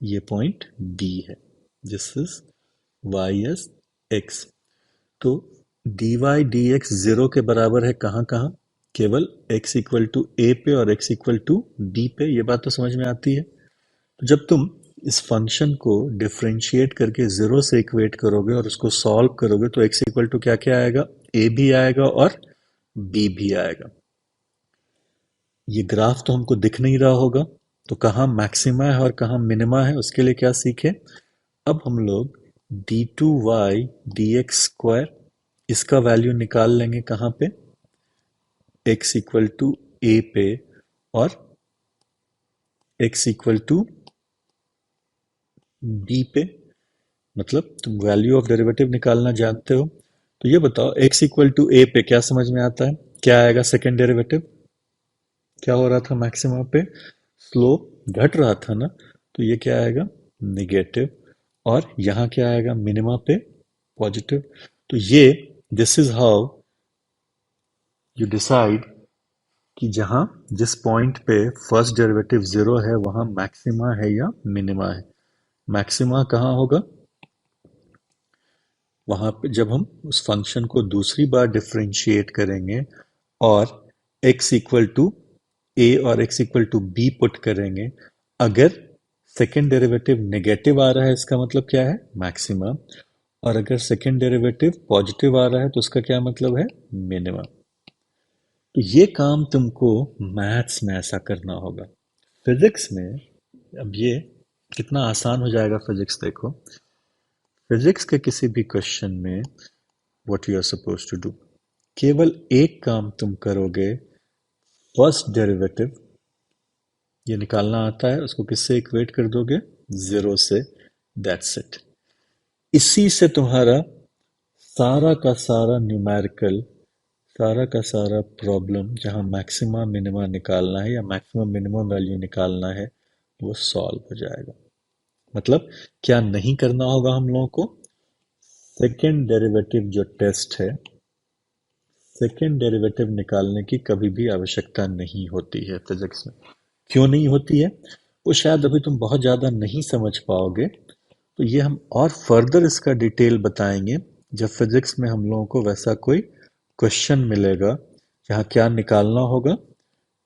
ये पॉइंट बी है, this is Y S X. तो D Y D X zero के बराबर है कहाँ कहाँ, केवल x इक्वल टू ए पे और x इक्वल टू बी पे। ये बात तो समझ में आती है। तो जब तुम इस फंक्शन को डिफरेंशिएट करके जीरो से इक्वेट करोगे और उसको सॉल्व करोगे तो x इक्वल टू क्या क्या आएगा, a भी आएगा और b भी आएगा। ये ग्राफ तो हमको दिख नहीं रहा होगा, तो कहाँ मैक्सिमा है और कहाँ मिनिमा है, उसके लिए क्या सीखे, अब हम लोग D two Y D x square, इसका वैल्यू निकाल लेंगे कहाँ पे, x इक्वल टू ए पे और x इक्वल टू बी पे। मतलब तुम वैल्यू ऑफ डेरिवेटिव निकालना जानते हो। तो ये बताओ x इक्वल टू ए पे क्या समझ में आता है, क्या आएगा सेकेंड डेरिवेटिव, क्या हो रहा था मैक्सिमा पे, स्लोप घट रहा था ना, तो ये क्या आएगा, निगेटिव। और यहाँ क्या आएगा मिनिमा पे, पॉजिटिव। तो ये this is how you decide कि जहाँ जिस पॉइंट पे फर्स्ट डेरिवेटिव जीरो है वहाँ मैक्सिमा है या मिनिमा है। मैक्सिमा कहाँ होगा, वहां पे जब हम उस फंक्शन को दूसरी बार डिफरेंशिएट करेंगे और x इक्वल टू ए और x equal to B put करेंगे, अगर सेकेंड डेरिवेटिव नेगेटिव आ रहा है इसका मतलब क्या है, मैक्सिमा। और अगर सेकेंड डेरिवेटिव पॉजिटिव आ रहा है तो उसका क्या मतलब है, मिनिमा। तो ये काम तुमको मैथ्स में ऐसा करना होगा। फिजिक्स में अब ये कितना आसान हो जाएगा, फिजिक्स देखो, फिजिक्स के किसी भी क्वेश्चन में what you are suppose to do, केवल एक काम तुम करोगे, फर्स्ट डेरिवेटिव ये निकालना आता है, उसको किससे इक्वेट कर दोगे, जीरो से, दैट्स इट। इसी से तुम्हारा सारा का सारा न्यूमेरिकल सारा का सारा प्रॉब्लम जहाँ मैक्सिमा मिनिमा निकालना है या मैक्सिमम मिनिमम वैल्यू निकालना है वो सॉल्व हो जाएगा। मतलब क्या नहीं करना होगा हम लोगों को? सेकेंड डेरिवेटिव जो टेस्ट है, सेकेंड डेरिवेटिव निकालने की कभी भी आवश्यकता नहीं होती है फिजिक्स में। क्यों नहीं होती है वो शायद अभी तुम बहुत ज़्यादा नहीं समझ पाओगे, तो ये हम और फर्दर इसका डिटेल बताएंगे जब फिजिक्स में हम लोगों को वैसा कोई क्वेश्चन मिलेगा जहाँ क्या निकालना होगा,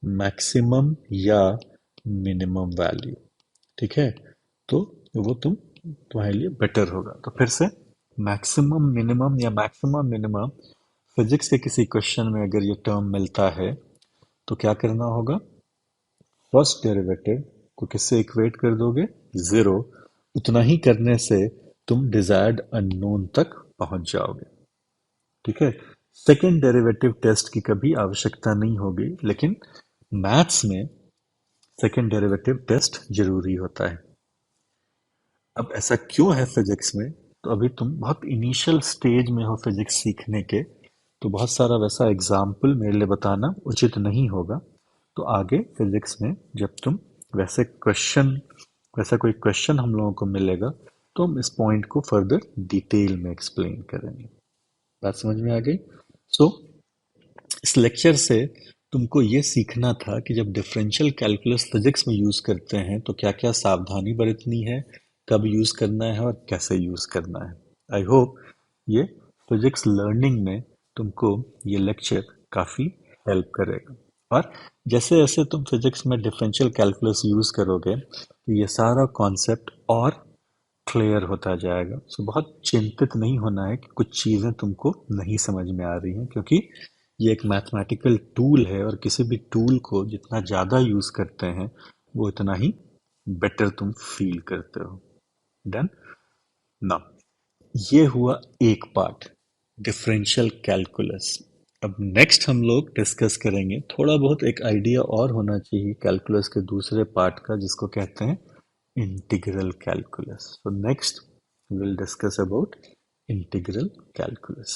मैक्सिमम या मिनिमम वैल्यू। ठीक है, तो वो तुम्हारे लिए बेटर होगा। तो फिर से, मैक्सिमम मिनिमम या मैक्सिमम मिनिमम, फिजिक्स के किसी क्वेश्चन में अगर ये टर्म मिलता है तो क्या करना होगा? फर्स्ट डेरिवेटिव को किससे इक्वेट कर दोगे? जीरो। उतना ही करने से तुम डिजायर्ड अननोन तक पहुंच जाओगे। ठीक है, सेकेंड डेरिवेटिव टेस्ट की कभी आवश्यकता नहीं होगी, लेकिन मैथ्स में सेकेंड डेरिवेटिव टेस्ट जरूरी होता है। अब ऐसा क्यों है फिजिक्स में? तो अभी तुम बहुत इनिशियल स्टेज में हो फिजिक्स सीखने के, तो बहुत सारा वैसा एग्जाम्पल मेरे लिए बताना उचित नहीं होगा। तो आगे फिजिक्स में जब तुम वैसे क्वेश्चन वैसा कोई क्वेश्चन हम लोगों को मिलेगा तो हम इस पॉइंट को फर्दर डिटेल में एक्सप्लेन करेंगे। बात समझ में आ गई? सो इस लेक्चर से तुमको ये सीखना था कि जब डिफरेंशियल कैलकुलस फिजिक्स में यूज करते हैं तो क्या क्या सावधानी बरतनी है, कब यूज करना है और कैसे यूज करना है। आई होप ये फिजिक्स लर्निंग में तुमको ये लेक्चर काफी हेल्प करेगा। और जैसे जैसे तुम फिजिक्स में डिफरेंशियल कैलकुलस यूज करोगे तो ये सारा कॉन्सेप्ट और क्लियर होता जाएगा। सो बहुत चिंतित नहीं होना है कि कुछ चीज़ें तुमको नहीं समझ में आ रही हैं, क्योंकि ये एक मैथमेटिकल टूल है और किसी भी टूल को जितना ज़्यादा यूज़ करते हैं वो इतना ही बेटर तुम फील करते हो। डन ना, ये हुआ एक पार्ट, डिफरेंशियल कैलकुलस। अब नेक्स्ट हम लोग डिस्कस करेंगे, थोड़ा बहुत एक आइडिया और होना चाहिए कैलकुलस के दूसरे पार्ट का, जिसको कहते हैं integral calculus. So next we will discuss about integral calculus.